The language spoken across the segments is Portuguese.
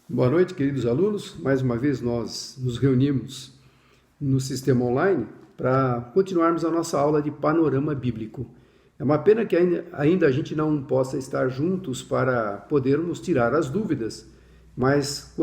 Boa noite, queridos alunos. Mais uma vez nós nos reunimos no sistema online para continuarmos a nossa aula de panorama bíblico. É uma pena que ainda a gente não possa estar juntos para podermos tirar as dúvidas, mas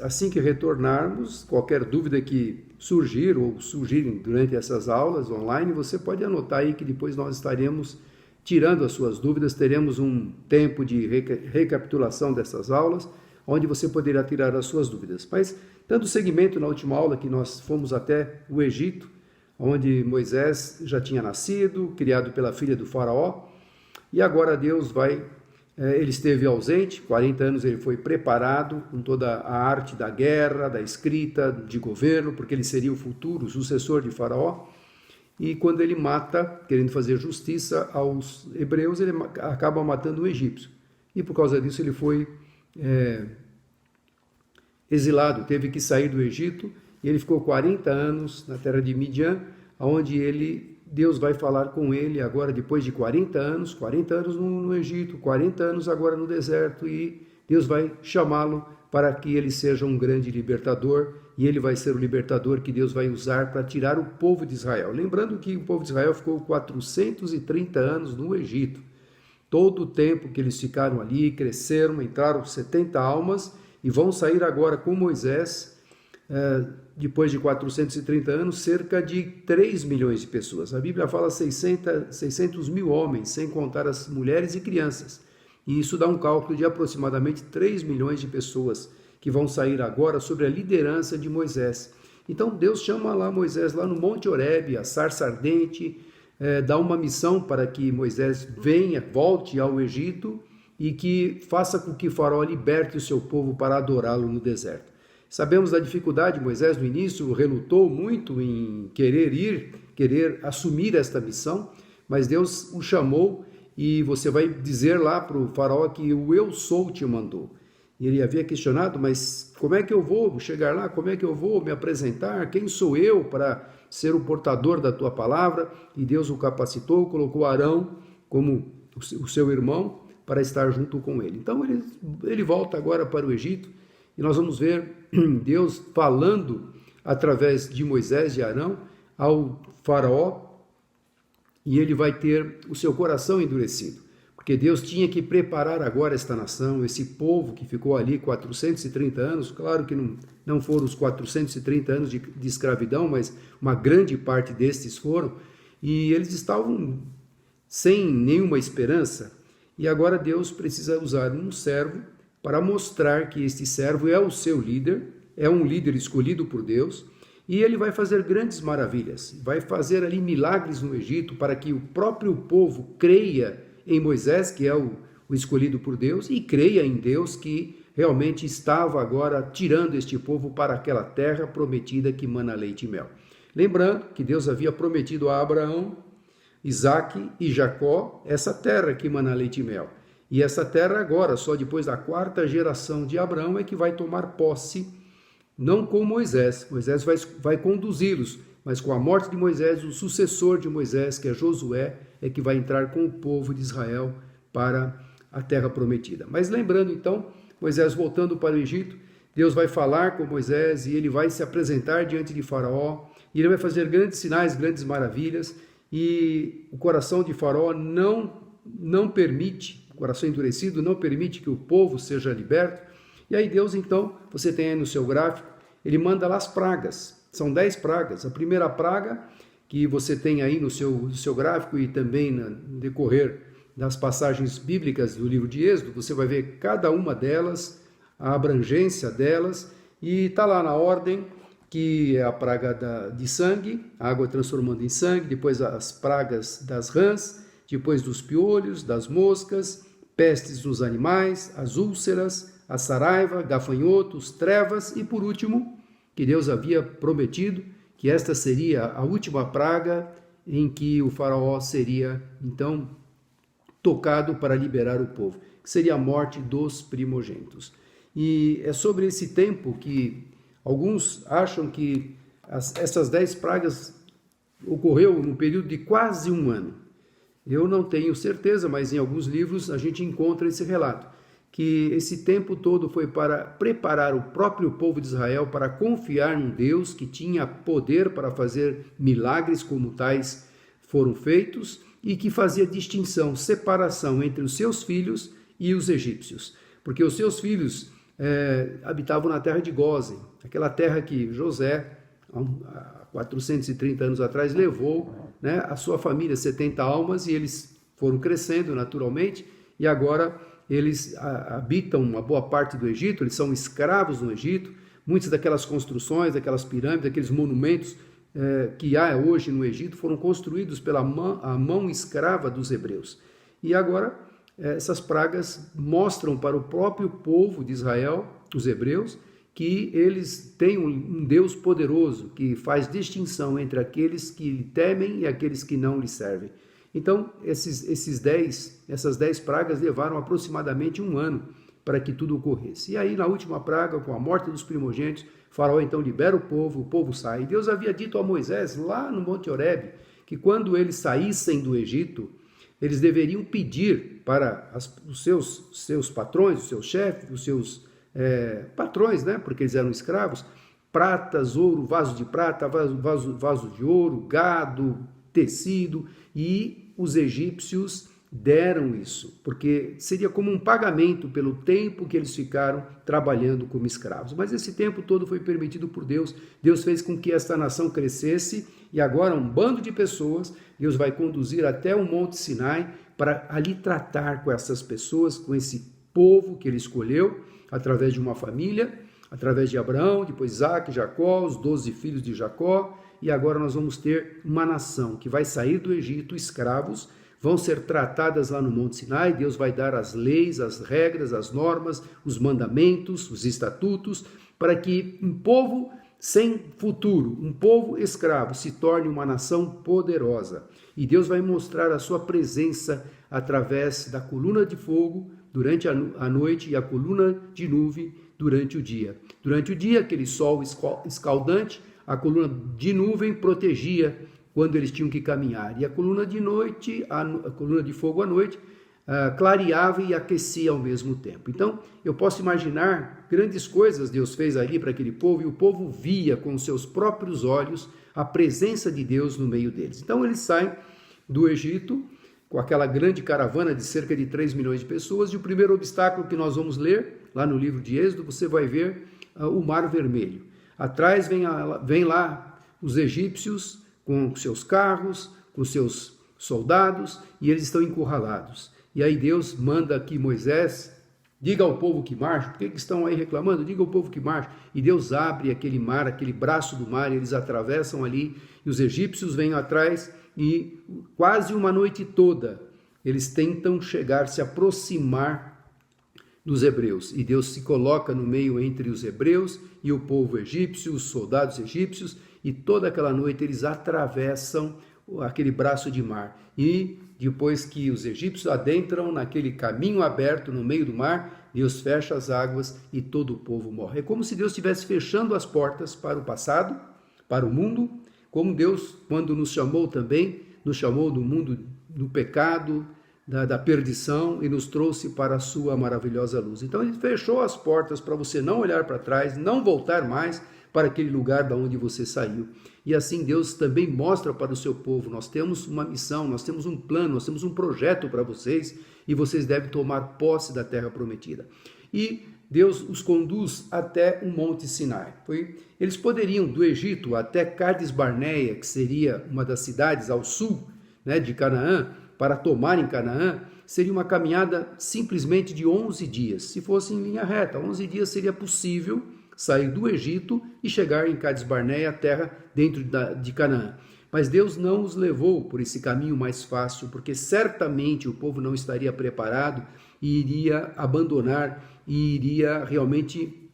assim que retornarmos, qualquer dúvida que surgir ou surgirem durante essas aulas online, você pode anotar aí que depois nós estaremos tirando as suas dúvidas, teremos um tempo de recapitulação dessas aulas, onde você poderá tirar as suas dúvidas. Mas, dando seguimento na última aula que nós fomos até o Egito, onde Moisés já tinha nascido, criado pela filha do faraó, e agora Deus ele esteve ausente, 40 anos ele foi preparado com toda a arte da guerra, da escrita, de governo, porque ele seria o futuro sucessor de faraó, e quando ele mata, querendo fazer justiça aos hebreus, ele acaba matando um egípcio, e por causa disso ele foi exilado, teve que sair do Egito, e ele ficou 40 anos na terra de Midian, onde Deus vai falar com ele agora depois de 40 anos no Egito, 40 anos agora no deserto, e Deus vai chamá-lo para que ele seja um grande libertador, e ele vai ser o libertador que Deus vai usar para tirar o povo de Israel. Lembrando que o povo de Israel ficou 430 anos no Egito. Todo o tempo que eles ficaram ali, cresceram, entraram 70 almas e vão sair agora com Moisés, depois de 430 anos, cerca de 3 milhões de pessoas. A Bíblia fala 600 mil homens, sem contar as mulheres e crianças. E isso dá um cálculo de aproximadamente 3 milhões de pessoas que vão sair agora sob a liderança de Moisés. Então Deus chama lá Moisés, lá no Monte Horebe, a sarça ardente, dá uma missão para que Moisés volte ao Egito e que faça com que Faraó liberte o seu povo para adorá-lo no deserto. Sabemos da dificuldade, Moisés no início relutou muito em querer assumir esta missão, mas Deus o chamou e você vai dizer lá para o Faraó que o Eu Sou te mandou. E ele havia questionado, mas como é que eu vou chegar lá? Como é que eu vou me apresentar? Quem sou eu para ser o portador da tua palavra? E Deus o capacitou, colocou Arão como o seu irmão para estar junto com ele. Então ele volta agora para o Egito e nós vamos ver Deus falando através de Moisés e Arão ao Faraó, e ele vai ter o seu coração endurecido. Porque Deus tinha que preparar agora esta nação, esse povo que ficou ali 430 anos, claro que não foram os 430 anos de escravidão, mas uma grande parte destes foram, e eles estavam sem nenhuma esperança, e agora Deus precisa usar um servo para mostrar que este servo é o seu líder, é um líder escolhido por Deus, e ele vai fazer grandes maravilhas, vai fazer ali milagres no Egito para que o próprio povo creia em Moisés, que é o escolhido por Deus, e creia em Deus que realmente estava agora tirando este povo para aquela terra prometida que mana leite e mel. Lembrando que Deus havia prometido a Abraão, Isaque e Jacó essa terra que mana leite e mel. E essa terra agora, só depois da 4ª geração de Abraão, é que vai tomar posse, não com Moisés. Moisés vai conduzi-los, mas com a morte de Moisés, o sucessor de Moisés, que é Josué, é que vai entrar com o povo de Israel para a terra prometida. Mas lembrando então, Moisés voltando para o Egito, Deus vai falar com Moisés e ele vai se apresentar diante de Faraó, e ele vai fazer grandes sinais, grandes maravilhas, e o coração de Faraó não permite, o coração endurecido não permite que o povo seja liberto. E aí Deus então, você tem aí no seu gráfico, ele manda lá as pragas, são 10 pragas. A primeira praga que você tem aí no seu gráfico e também no decorrer das passagens bíblicas do livro de Êxodo, você vai ver cada uma delas, a abrangência delas, e está lá na ordem, que é a praga de sangue, a água transformando em sangue, depois as pragas das rãs, depois dos piolhos, das moscas, pestes nos animais, as úlceras, a saraiva, gafanhotos, trevas e, por último, que Deus havia prometido que esta seria a última praga em que o faraó seria, então, tocado para liberar o povo, que seria a morte dos primogênitos. E é sobre esse tempo que alguns acham que essas 10 pragas ocorreu num período de quase um ano. Eu não tenho certeza, mas em alguns livros a gente encontra esse relato, que esse tempo todo foi para preparar o próprio povo de Israel para confiar num Deus que tinha poder para fazer milagres como tais foram feitos e que fazia distinção, separação entre os seus filhos e os egípcios. Porque os seus filhos habitavam na terra de Gósen, aquela terra que José, há 430 anos atrás, levou, né, a sua família, 70 almas, e eles foram crescendo naturalmente, e agora eles habitam uma boa parte do Egito, eles são escravos no Egito. Muitas daquelas construções, daquelas pirâmides, daqueles monumentos que há hoje no Egito foram construídos pela mão escrava dos hebreus. E agora essas pragas mostram para o próprio povo de Israel, os hebreus, que eles têm um Deus poderoso, que faz distinção entre aqueles que lhe temem e aqueles que não lhe servem. Então, essas 10 pragas levaram aproximadamente um ano para que tudo ocorresse. E aí, na última praga, com a morte dos primogênitos, Faraó então libera o povo sai. E Deus havia dito a Moisés, lá no Monte Horebe, que quando eles saíssem do Egito, eles deveriam pedir para os seus patrões, os seus chefes, os seus patrões, né, porque eles eram escravos, pratas, ouro, vaso de prata, vaso de ouro, gado, tecido, e os egípcios deram isso, porque seria como um pagamento pelo tempo que eles ficaram trabalhando como escravos. Mas esse tempo todo foi permitido por Deus. Deus fez com que esta nação crescesse, e agora um bando de pessoas, Deus vai conduzir até o Monte Sinai para ali tratar com essas pessoas, com esse povo que ele escolheu, através de uma família, através de Abraão, depois Isaac, Jacó, os 12 filhos de Jacó, e agora nós vamos ter uma nação que vai sair do Egito, escravos, vão ser tratadas lá no Monte Sinai. Deus vai dar as leis, as regras, as normas, os mandamentos, os estatutos, para que um povo sem futuro, um povo escravo, se torne uma nação poderosa. E Deus vai mostrar a sua presença através da coluna de fogo durante a noite e a coluna de nuvem durante o dia. Durante o dia, aquele sol escaldante, a coluna de nuvem protegia quando eles tinham que caminhar. E a coluna de noite, a coluna de fogo à noite, clareava e aquecia ao mesmo tempo. Então, eu posso imaginar grandes coisas Deus fez ali para aquele povo, e o povo via com seus próprios olhos a presença de Deus no meio deles. Então, eles saem do Egito com aquela grande caravana de cerca de 3 milhões de pessoas, e o primeiro obstáculo que nós vamos ler, lá no livro de Êxodo, você vai ver o Mar Vermelho. Atrás vem lá os egípcios com seus carros, com seus soldados, e eles estão encurralados. E aí Deus manda aqui Moisés, diga ao povo que marche. Por que estão aí reclamando? Diga ao povo que marche. E Deus abre aquele mar, aquele braço do mar, e eles atravessam ali, e os egípcios vêm atrás, e quase uma noite toda eles tentam chegar, se aproximar dos hebreus. E Deus se coloca no meio entre os hebreus e o povo egípcio, os soldados egípcios, e toda aquela noite eles atravessam aquele braço de mar. E depois que os egípcios adentram naquele caminho aberto no meio do mar, Deus fecha as águas e todo o povo morre. É como se Deus estivesse fechando as portas para o passado, para o mundo, como Deus, quando nos chamou também, nos chamou do mundo do pecado, da perdição, e nos trouxe para a sua maravilhosa luz. Então ele fechou as portas para você não olhar para trás, não voltar mais para aquele lugar da onde você saiu. E assim Deus também mostra para o seu povo: nós temos uma missão, nós temos um plano, nós temos um projeto para vocês, e vocês devem tomar posse da terra prometida. E Deus os conduz até o Monte Sinai. Eles poderiam, do Egito até Cades Barneia, que seria uma das cidades ao sul, né, de Canaã, para tomarem Canaã, seria uma caminhada simplesmente de 11 dias. Se fosse em linha reta, 11 dias seria possível sair do Egito e chegar em Cades Barneia, a terra dentro de Canaã. Mas Deus não os levou por esse caminho mais fácil, porque certamente o povo não estaria preparado e iria abandonar e iria realmente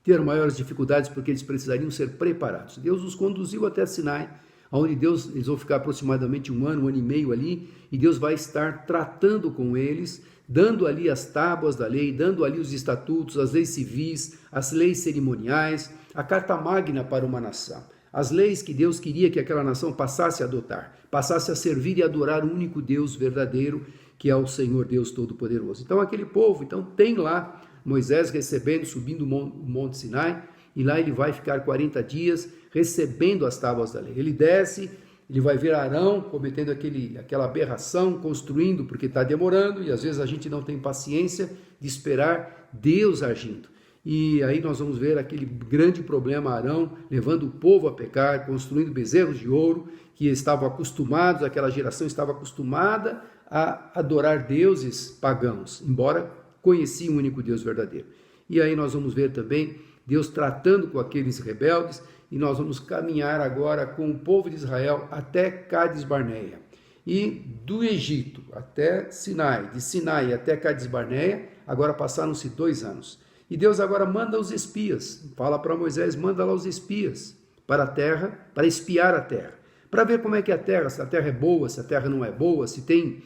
ter maiores dificuldades, porque eles precisariam ser preparados. Deus os conduziu até Sinai, onde eles vão ficar aproximadamente um ano e meio ali, e Deus vai estar tratando com eles, dando ali as tábuas da lei, dando ali os estatutos, as leis civis, as leis cerimoniais, a carta magna para uma nação. As leis que Deus queria que aquela nação passasse a adotar, passasse a servir e adorar o único Deus verdadeiro, que é o Senhor Deus Todo-Poderoso. Então aquele povo, tem lá Moisés recebendo, subindo o Monte Sinai, e lá ele vai ficar 40 dias recebendo as tábuas da lei. Ele desce, ele vai ver Arão cometendo aquela aberração, construindo, porque está demorando, e às vezes a gente não tem paciência de esperar Deus agindo. E aí nós vamos ver aquele grande problema, Arão levando o povo a pecar, construindo bezerros de ouro, que estavam acostumados, aquela geração estava acostumada a adorar deuses pagãos, embora conheciam o único Deus verdadeiro. E aí nós vamos ver também Deus tratando com aqueles rebeldes, e nós vamos caminhar agora com o povo de Israel até Cádiz Barneia. E do Egito até Sinai, de Sinai até Cádiz Barneia, agora passaram-se 2 anos. E Deus agora manda os espias, fala para Moisés, manda lá os espias para a terra, para espiar a terra, para ver como é que é a terra, se a terra é boa, se a terra não é boa, se tem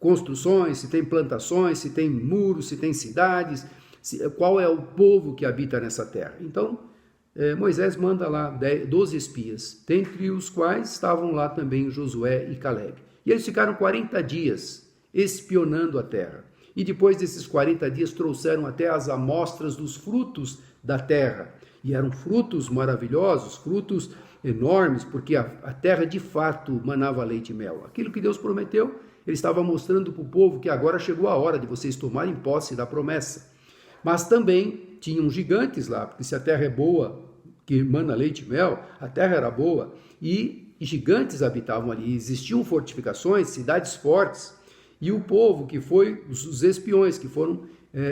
construções, se tem plantações, se tem muros, se tem cidades, qual é o povo que habita nessa terra. Então, Moisés manda lá 12 espias, dentre os quais estavam lá também Josué e Caleb. E eles ficaram 40 dias espionando a terra. E depois desses 40 dias trouxeram até as amostras dos frutos da terra. E eram frutos maravilhosos, frutos enormes, porque a terra de fato manava leite e mel. Aquilo que Deus prometeu, ele estava mostrando para o povo que agora chegou a hora de vocês tomarem posse da promessa. Mas também tinham gigantes lá, porque se a terra é boa, que mana leite e mel, a terra era boa, e gigantes habitavam ali, existiam fortificações, cidades fortes. E o povo que foi, os espiões que foram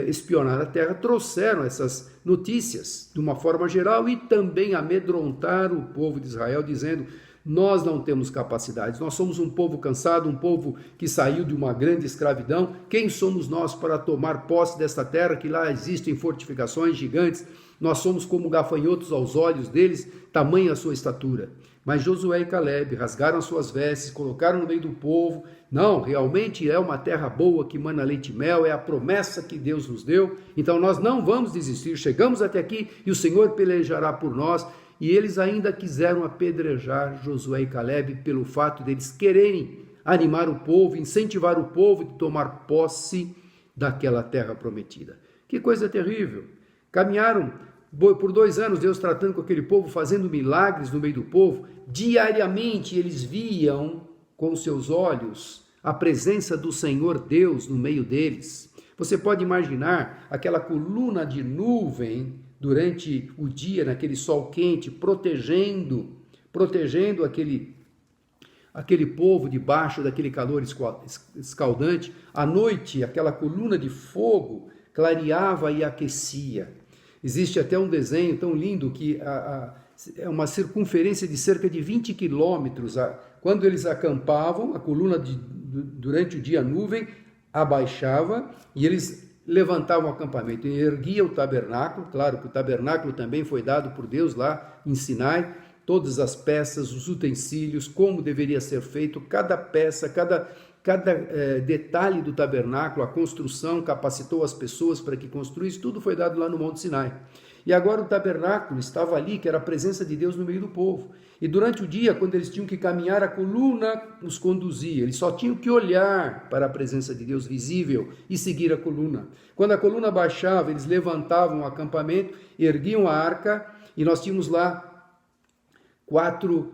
espionar a terra, trouxeram essas notícias de uma forma geral e também amedrontaram o povo de Israel, dizendo: nós não temos capacidades, nós somos um povo cansado, um povo que saiu de uma grande escravidão. Quem somos nós para tomar posse desta terra, que lá existem fortificações gigantes? Nós somos como gafanhotos aos olhos deles, tamanha a sua estatura. Mas Josué e Caleb rasgaram as suas vestes, colocaram no meio do povo. Não, realmente é uma terra boa que mana leite e mel, é a promessa que Deus nos deu. Então nós não vamos desistir, chegamos até aqui e o Senhor pelejará por nós. E eles ainda quiseram apedrejar Josué e Caleb pelo fato deles quererem animar o povo, incentivar o povo de tomar posse daquela terra prometida. Que coisa terrível! Caminharam por 2 anos, Deus tratando com aquele povo, fazendo milagres no meio do povo. Diariamente eles viam com seus olhos a presença do Senhor Deus no meio deles. Você pode imaginar aquela coluna de nuvem durante o dia, naquele sol quente, protegendo aquele povo debaixo daquele calor escaldante. À noite, aquela coluna de fogo clareava e aquecia. Existe até um desenho tão lindo que é uma circunferência de cerca de 20 quilômetros. Quando eles acampavam, a coluna durante o dia, a nuvem abaixava e eles levantavam o acampamento e erguiam o tabernáculo. Claro que o tabernáculo também foi dado por Deus lá em Sinai, todas as peças, os utensílios, como deveria ser feito, cada peça, cada detalhe do tabernáculo, a construção, capacitou as pessoas para que construíssem, tudo foi dado lá no Monte Sinai. E agora o tabernáculo estava ali, que era a presença de Deus no meio do povo. E durante o dia, quando eles tinham que caminhar, a coluna os conduzia. Eles só tinham que olhar para a presença de Deus visível e seguir a coluna. Quando a coluna baixava, eles levantavam o acampamento, erguiam a arca, e nós tínhamos lá quatro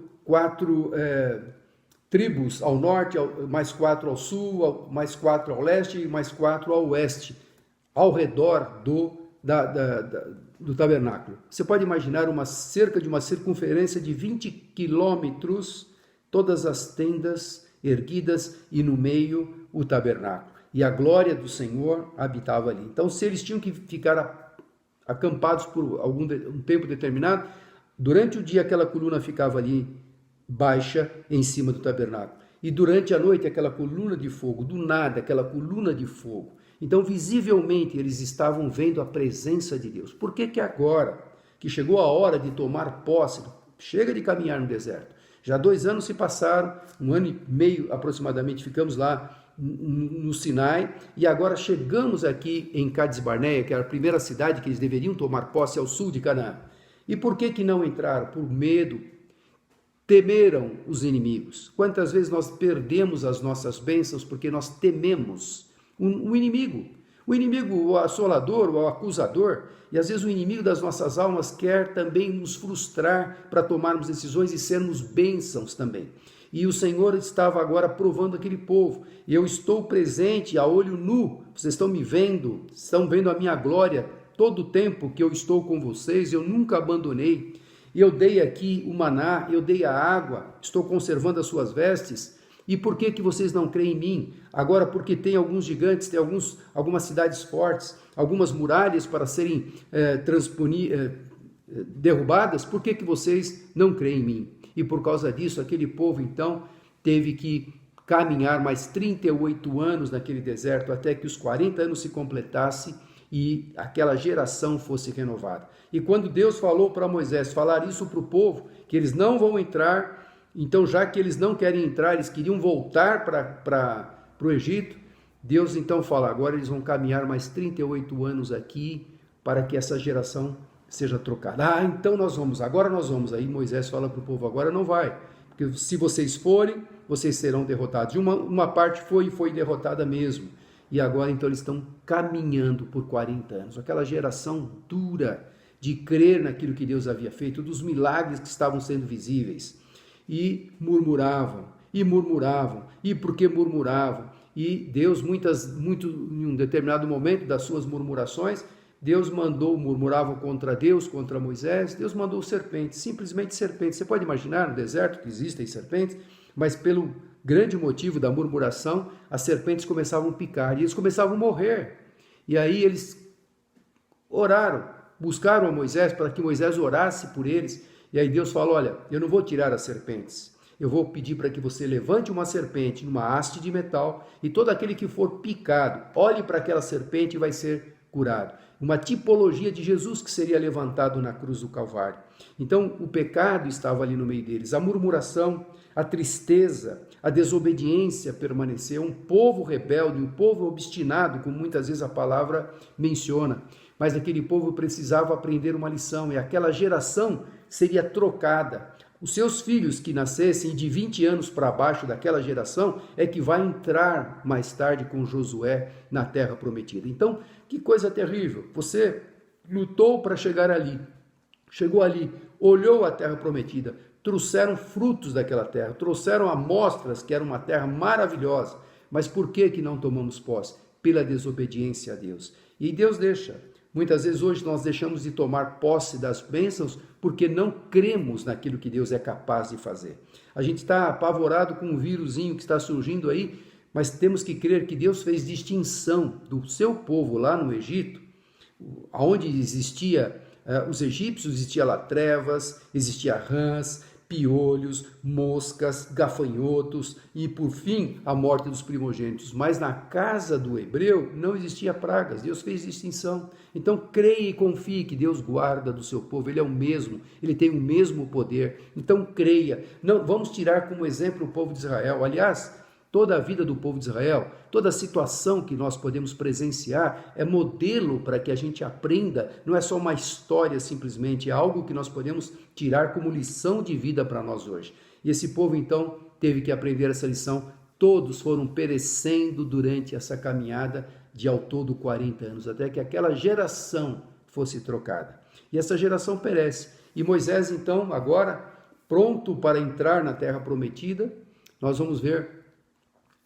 tribos ao norte, mais 4 ao sul, mais 4 ao leste e mais 4 ao oeste, ao redor do tabernáculo. Você pode imaginar cerca de uma circunferência de 20 quilômetros, todas as tendas erguidas e no meio o tabernáculo. E a glória do Senhor habitava ali. Então, se eles tinham que ficar acampados por um tempo determinado, durante o dia aquela coluna ficava ali baixa em cima do tabernáculo. E durante a noite aquela coluna de fogo, do nada aquela coluna de fogo. Então visivelmente eles estavam vendo a presença de Deus. Por que agora, que chegou a hora de tomar posse, chega de caminhar no deserto? Já 2 anos se passaram, 1 ano e meio aproximadamente ficamos lá no Sinai, e agora chegamos aqui em Cádiz Barneia, que era a primeira cidade que eles deveriam tomar posse ao sul de Canaã. E por que não entraram? Por medo. temeram os inimigos. Quantas vezes nós perdemos as nossas bênçãos porque nós tememos o inimigo? O inimigo, o assolador, o acusador, e às vezes o inimigo das nossas almas quer também nos frustrar para tomarmos decisões e sermos bênçãos também. E o Senhor estava agora provando aquele povo. E eu estou presente a olho nu. Vocês estão me vendo, estão vendo a minha glória todo o tempo que eu estou com vocês. Eu nunca abandonei. Eu dei aqui o maná, eu dei a água, estou conservando as suas vestes. E por que vocês não creem em mim? Agora, porque tem alguns gigantes, tem algumas cidades fortes, algumas muralhas para serem derrubadas, por que vocês não creem em mim? E por causa disso, aquele povo, então, teve que caminhar mais 38 anos naquele deserto, até que os 40 anos se completassem e aquela geração fosse renovada. E quando Deus falou para Moisés falar isso para o povo, que eles não vão entrar, então já que eles não querem entrar, eles queriam voltar para o Egito, Deus então fala, agora eles vão caminhar mais 38 anos aqui para que essa geração seja trocada. Então agora nós vamos. Aí Moisés fala para o povo, agora não vai, porque se vocês forem, vocês serão derrotados. E uma parte foi derrotada mesmo. E agora então eles estão caminhando por 40 anos. Aquela geração dura de crer naquilo que Deus havia feito, dos milagres que estavam sendo visíveis. E murmuravam, e porque murmuravam. E Deus, em um determinado momento das suas murmurações, Deus murmuravam contra Deus, contra Moisés, Deus mandou serpentes, simplesmente serpentes. Você pode imaginar no deserto que existem serpentes, mas pelo grande motivo da murmuração, as serpentes começavam a picar e eles começavam a morrer. E aí eles oraram, buscaram a Moisés para que Moisés orasse por eles. E aí Deus falou, olha, eu não vou tirar as serpentes, eu vou pedir para que você levante uma serpente numa haste de metal e todo aquele que for picado, olhe para aquela serpente e vai ser curado. Uma tipologia de Jesus que seria levantado na cruz do Calvário. Então o pecado estava ali no meio deles, a murmuração, a tristeza, a desobediência permaneceu, um povo rebelde, um povo obstinado, como muitas vezes a palavra menciona. Mas aquele povo precisava aprender uma lição e aquela geração seria trocada. Os seus filhos que nascessem de 20 anos para baixo daquela geração é que vai entrar mais tarde com Josué na terra prometida. Então, que coisa terrível. Você lutou para chegar ali, chegou ali, olhou a terra prometida, trouxeram frutos daquela terra, trouxeram amostras que era uma terra maravilhosa. Mas por que não tomamos posse? Pela desobediência a Deus. E Deus deixa. Muitas vezes hoje nós deixamos de tomar posse das bênçãos porque não cremos naquilo que Deus é capaz de fazer. A gente está apavorado com um vírusinho que está surgindo aí, mas temos que crer que Deus fez distinção do seu povo lá no Egito, onde existia os egípcios, existia lá trevas, existia rãs, piolhos, moscas, gafanhotos e, por fim, a morte dos primogênitos. Mas na casa do hebreu não existia pragas, Deus fez distinção. Então, creia e confie que Deus guarda do seu povo, Ele é o mesmo, Ele tem o mesmo poder. Então, creia. Não, vamos tirar como exemplo o povo de Israel. Aliás, toda a vida do povo de Israel, toda a situação que nós podemos presenciar é modelo para que a gente aprenda, não é só uma história simplesmente, é algo que nós podemos tirar como lição de vida para nós hoje. E esse povo então teve que aprender essa lição, todos foram perecendo durante essa caminhada de ao todo 40 anos, até que aquela geração fosse trocada. E essa geração perece. E Moisés então, agora, pronto para entrar na terra prometida, nós vamos ver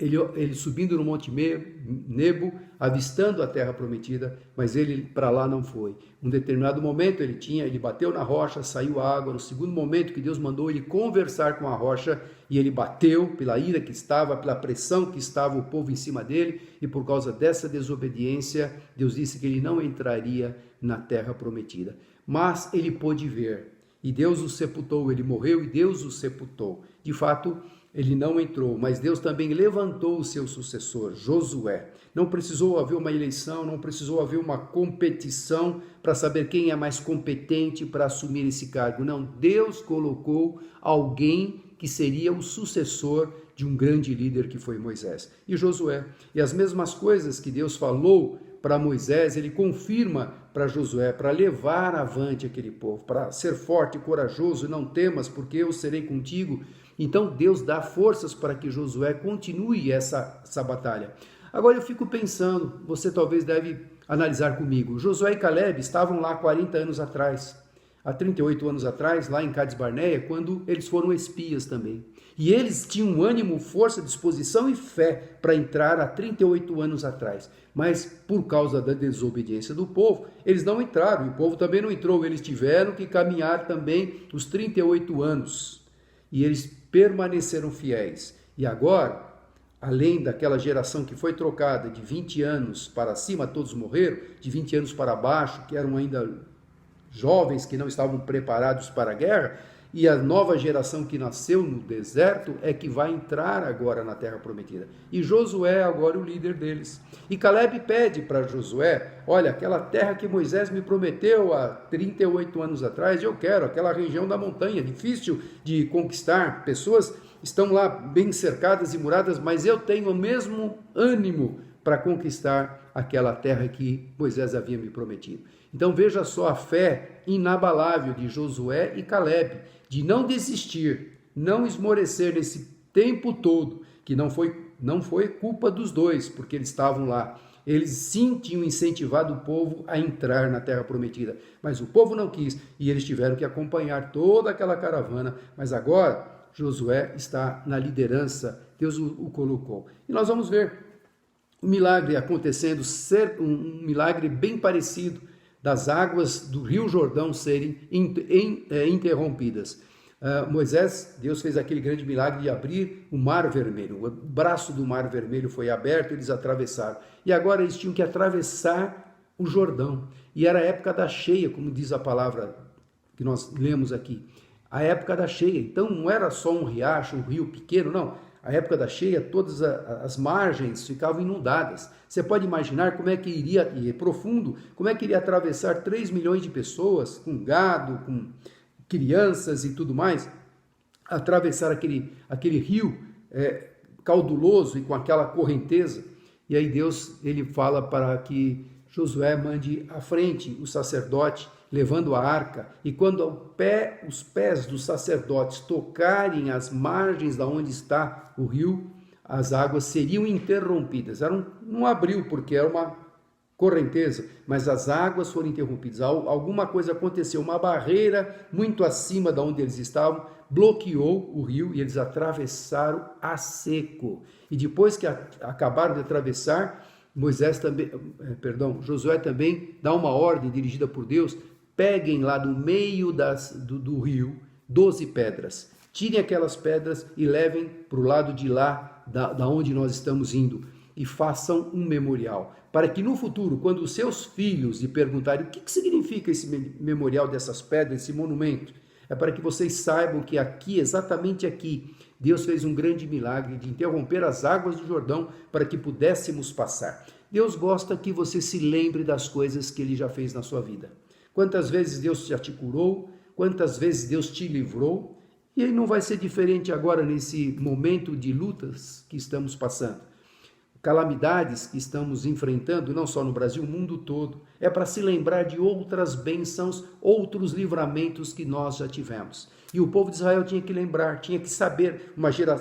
ele subindo no Monte Nebo, avistando a terra prometida, mas ele para lá não foi. Um determinado momento ele bateu na rocha, saiu água. No segundo momento que Deus mandou ele conversar com a rocha, e ele bateu pela ira que estava, pela pressão que estava o povo em cima dele, e por causa dessa desobediência, Deus disse que ele não entraria na terra prometida. Mas ele pôde ver, e Deus o sepultou, ele morreu e Deus o sepultou. De fato, ele não entrou, mas Deus também levantou o seu sucessor, Josué. Não precisou haver uma eleição, não precisou haver uma competição para saber quem é mais competente para assumir esse cargo. Não, Deus colocou alguém que seria o sucessor de um grande líder que foi Moisés e Josué. E as mesmas coisas que Deus falou para Moisés, ele confirma para Josué, para levar avante aquele povo, para ser forte e corajoso, não temas, porque eu serei contigo. Então Deus dá forças para que Josué continue essa batalha. Agora eu fico pensando, você talvez deve analisar comigo, Josué e Caleb estavam lá 40 anos atrás, há 38 anos atrás, lá em Cades Barneia, quando eles foram espias também. E eles tinham ânimo, força, disposição e fé para entrar há 38 anos atrás. Mas por causa da desobediência do povo, eles não entraram, e o povo também não entrou. Eles tiveram que caminhar também os 38 anos. E eles permaneceram fiéis. E agora, além daquela geração que foi trocada de 20 anos para cima, todos morreram, de 20 anos para baixo, que eram ainda jovens que não estavam preparados para a guerra, e a nova geração que nasceu no deserto é que vai entrar agora na terra prometida. E Josué é agora o líder deles. E Caleb pede para Josué, olha, aquela terra que Moisés me prometeu há 38 anos atrás, eu quero, aquela região da montanha, difícil de conquistar, pessoas estão lá bem cercadas e muradas, mas eu tenho o mesmo ânimo para conquistar aquela terra que Moisés havia me prometido. Então veja só a fé inabalável de Josué e Caleb, de não desistir, não esmorecer nesse tempo todo, que não foi culpa dos dois, porque eles estavam lá. Eles sim tinham incentivado o povo a entrar na terra prometida, mas o povo não quis e eles tiveram que acompanhar toda aquela caravana. Mas agora Josué está na liderança, Deus o colocou. E nós vamos ver um milagre acontecendo, um milagre bem parecido, das águas do Rio Jordão serem interrompidas. Moisés, Deus fez aquele grande milagre de abrir o Mar Vermelho. O braço do Mar Vermelho foi aberto, eles atravessaram. E agora eles tinham que atravessar o Jordão. E era a época da cheia, como diz a palavra que nós lemos aqui. A época da cheia. Então não era só um riacho, um rio pequeno, não. A época da cheia, todas as margens ficavam inundadas. Você pode imaginar como é que iria, e é profundo, como é que iria atravessar 3 milhões de pessoas, com gado, com crianças e tudo mais, atravessar aquele rio cauduloso e com aquela correnteza. E aí Deus, ele fala para que Josué mande à frente o sacerdote, levando a arca, e quando os pés dos sacerdotes tocarem as margens da onde está o rio, as águas seriam interrompidas. Não abriu porque era uma correnteza, mas as águas foram interrompidas. Alguma coisa aconteceu, uma barreira muito acima de onde eles estavam, bloqueou o rio e eles atravessaram a seco. E depois que acabaram de atravessar, Josué também dá uma ordem dirigida por Deus: peguem lá do meio do rio 12 pedras, tirem aquelas pedras e levem para o lado de lá, da onde nós estamos indo, e façam um memorial, para que no futuro, quando os seus filhos lhe perguntarem o que significa esse memorial dessas pedras, esse monumento, é para que vocês saibam que aqui, exatamente aqui, Deus fez um grande milagre de interromper as águas do Jordão para que pudéssemos passar. Deus gosta que você se lembre das coisas que Ele já fez na sua vida. Quantas vezes Deus já te curou, quantas vezes Deus te livrou, e aí não vai ser diferente agora nesse momento de lutas que estamos passando. Calamidades que estamos enfrentando, não só no Brasil, o mundo todo, é para se lembrar de outras bênçãos, outros livramentos que nós já tivemos. E o povo de Israel tinha que lembrar, tinha que saber,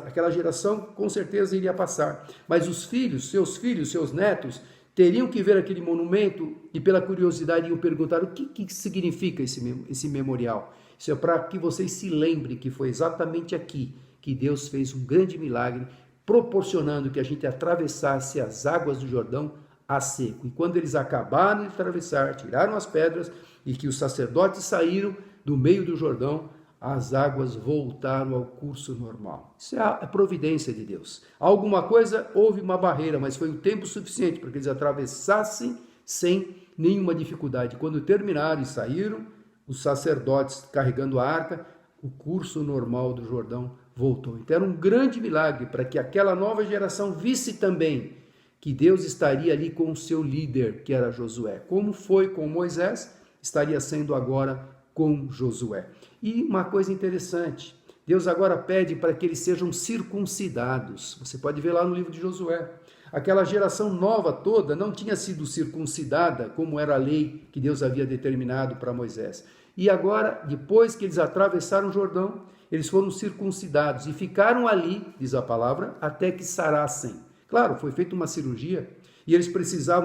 aquela geração com certeza iria passar, mas os filhos, seus netos, teriam que ver aquele monumento e pela curiosidade iam perguntar o que significa esse memorial. Isso é para que vocês se lembrem que foi exatamente aqui que Deus fez um grande milagre, proporcionando que a gente atravessasse as águas do Jordão a seco. E quando eles acabaram de atravessar, tiraram as pedras e que os sacerdotes saíram do meio do Jordão, as águas voltaram ao curso normal. Isso é a providência de Deus. Alguma coisa, houve uma barreira, mas foi o tempo suficiente para que eles atravessassem sem nenhuma dificuldade. Quando terminaram e saíram, os sacerdotes carregando a arca, o curso normal do Jordão voltou. Então era um grande milagre para que aquela nova geração visse também que Deus estaria ali com o seu líder, que era Josué. Como foi com Moisés, estaria sendo agora com Josué. E uma coisa interessante, Deus agora pede para que eles sejam circuncidados. Você pode ver lá no livro de Josué. Aquela geração nova toda não tinha sido circuncidada, como era a lei que Deus havia determinado para Moisés. E agora, depois que eles atravessaram o Jordão, eles foram circuncidados e ficaram ali, diz a palavra, até que sarassem. Claro, foi feita uma cirurgia e eles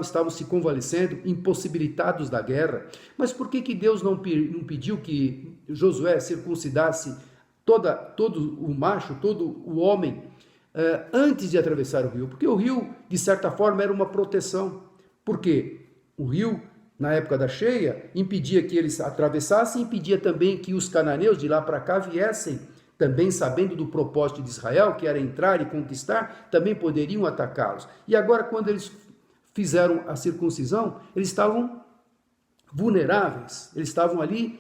estavam se convalescendo, impossibilitados da guerra. Mas por que Deus não pediu que Josué circuncidasse todo o macho, todo o homem, antes de atravessar o rio? Porque o rio, de certa forma, era uma proteção. Por quê? O rio, na época da cheia, impedia que eles atravessassem, impedia também que os cananeus de lá para cá viessem, também sabendo do propósito de Israel, que era entrar e conquistar, também poderiam atacá-los. E agora, quando eles fizeram a circuncisão, eles estavam vulneráveis, eles estavam ali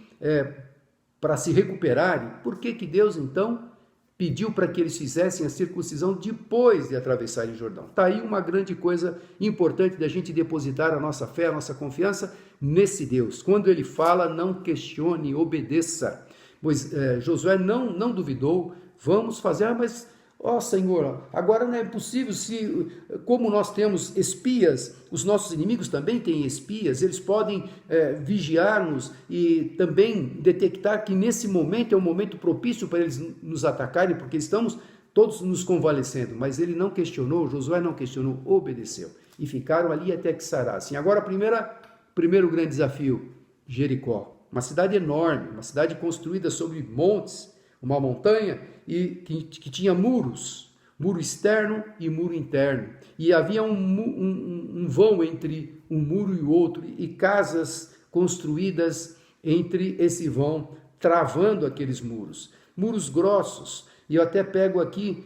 para se recuperarem. Por que Deus, então, pediu para que eles fizessem a circuncisão depois de atravessarem o Jordão? Está aí uma grande coisa importante da gente depositar a nossa fé, a nossa confiança nesse Deus. Quando ele fala, não questione, obedeça. Pois Josué não duvidou, vamos fazer, mas, Senhor, agora não é possível, como nós temos espias, os nossos inimigos também têm espias, eles podem vigiar-nos e também detectar que nesse momento é um momento propício para eles nos atacarem, porque estamos todos nos convalescendo. Mas ele não questionou, Josué não questionou, obedeceu. E ficaram ali até que sarassem. Agora, primeiro grande desafio, Jericó. Uma cidade enorme, uma cidade construída sobre montes, uma montanha, e que tinha muros, muro externo e muro interno. E havia um vão entre um muro e o outro, e casas construídas entre esse vão, travando aqueles muros. Muros grossos. E eu até pego aqui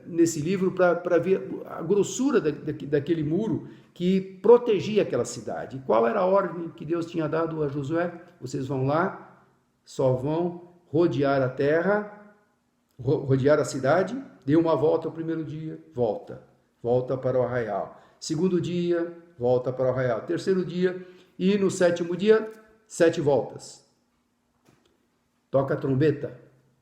nesse livro para ver a grossura daquele muro que protegia aquela cidade. E qual era a ordem que Deus tinha dado a Josué? Vocês vão lá, só vão rodear a terra, rodear a cidade, dê uma volta o primeiro dia, volta para o arraial. Segundo dia, volta para o arraial. Terceiro dia, e no 7º dia, 7 voltas. Toca a trombeta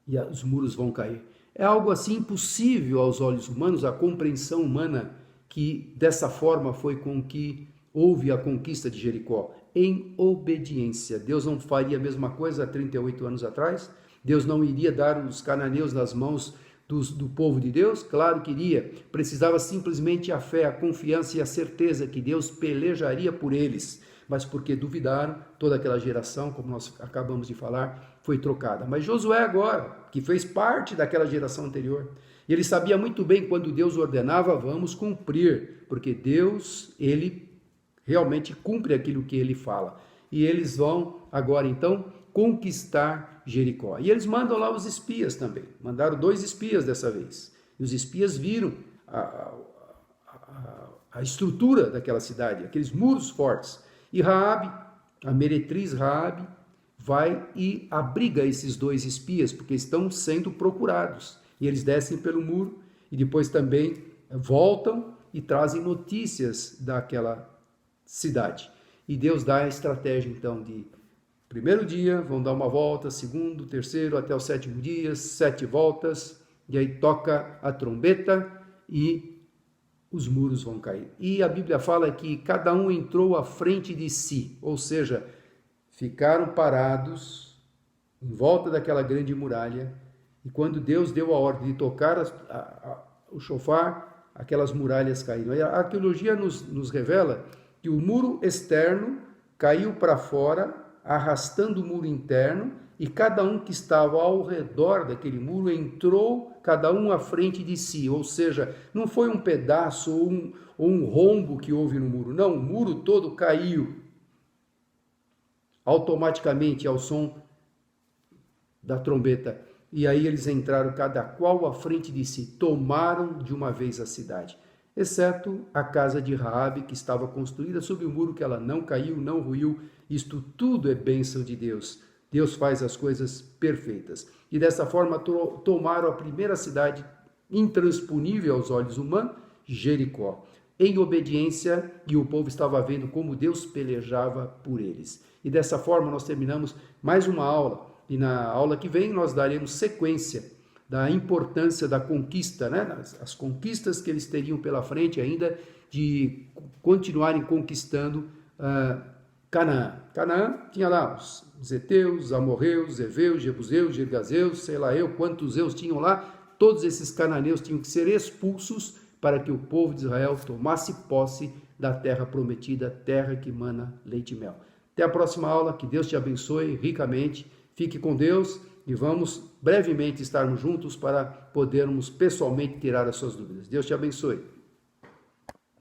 e os muros vão cair. É algo assim impossível aos olhos humanos, a compreensão humana, que dessa forma foi com que houve a conquista de Jericó, em obediência. Deus não faria a mesma coisa há 38 anos atrás? Deus não iria dar os cananeus nas mãos do povo de Deus? Claro que iria. Precisava simplesmente a fé, a confiança e a certeza que Deus pelejaria por eles. Mas porque duvidaram, toda aquela geração, como nós acabamos de falar, foi trocada. Mas Josué agora, que fez parte daquela geração anterior, e ele sabia muito bem quando Deus ordenava, vamos cumprir, porque Deus, ele realmente cumpre aquilo que ele fala. E eles vão agora então conquistar Jericó. E eles mandam lá os espias também. Mandaram 2 espias dessa vez. E os espias viram a estrutura daquela cidade, aqueles muros fortes. E Raabe, a meretriz Raabe, vai e abriga esses 2 espias, porque estão sendo procurados. E eles descem pelo muro e depois também voltam e trazem notícias daquela cidade. E Deus dá a estratégia, então, de primeiro dia, vão dar uma volta, segundo, terceiro, até o 7º dia, 7 voltas, e aí toca a trombeta e os muros vão cair. E a Bíblia fala que cada um entrou à frente de si, ou seja, ficaram parados em volta daquela grande muralha, e quando Deus deu a ordem de tocar o chofar, aquelas muralhas caíram. A arqueologia nos revela que o muro externo caiu para fora, arrastando o muro interno, e cada um que estava ao redor daquele muro entrou, cada um à frente de si, ou seja, não foi um pedaço ou um rombo que houve no muro, não, o muro todo caiu automaticamente ao som da trombeta. E aí eles entraram cada qual à frente de si, tomaram de uma vez a cidade, exceto a casa de Raabe, que estava construída sobre o muro, que ela não caiu, não ruiu. Isto tudo é bênção de Deus. Deus faz as coisas perfeitas. E dessa forma tomaram a primeira cidade intransponível aos olhos humanos, Jericó, em obediência, e o povo estava vendo como Deus pelejava por eles. E dessa forma nós terminamos mais uma aula. E na aula que vem nós daremos sequência da importância da conquista, né? As conquistas que eles teriam pela frente ainda de continuarem conquistando Canaã. Canaã tinha lá os heteus, os amorreus, os heveus, jebuseus, girgazeus, sei lá eu quantos zeus tinham lá. Todos esses cananeus tinham que ser expulsos para que o povo de Israel tomasse posse da terra prometida, terra que mana leite e mel. Até a próxima aula, que Deus te abençoe ricamente, fique com Deus e vamos brevemente estarmos juntos para podermos pessoalmente tirar as suas dúvidas. Deus te abençoe.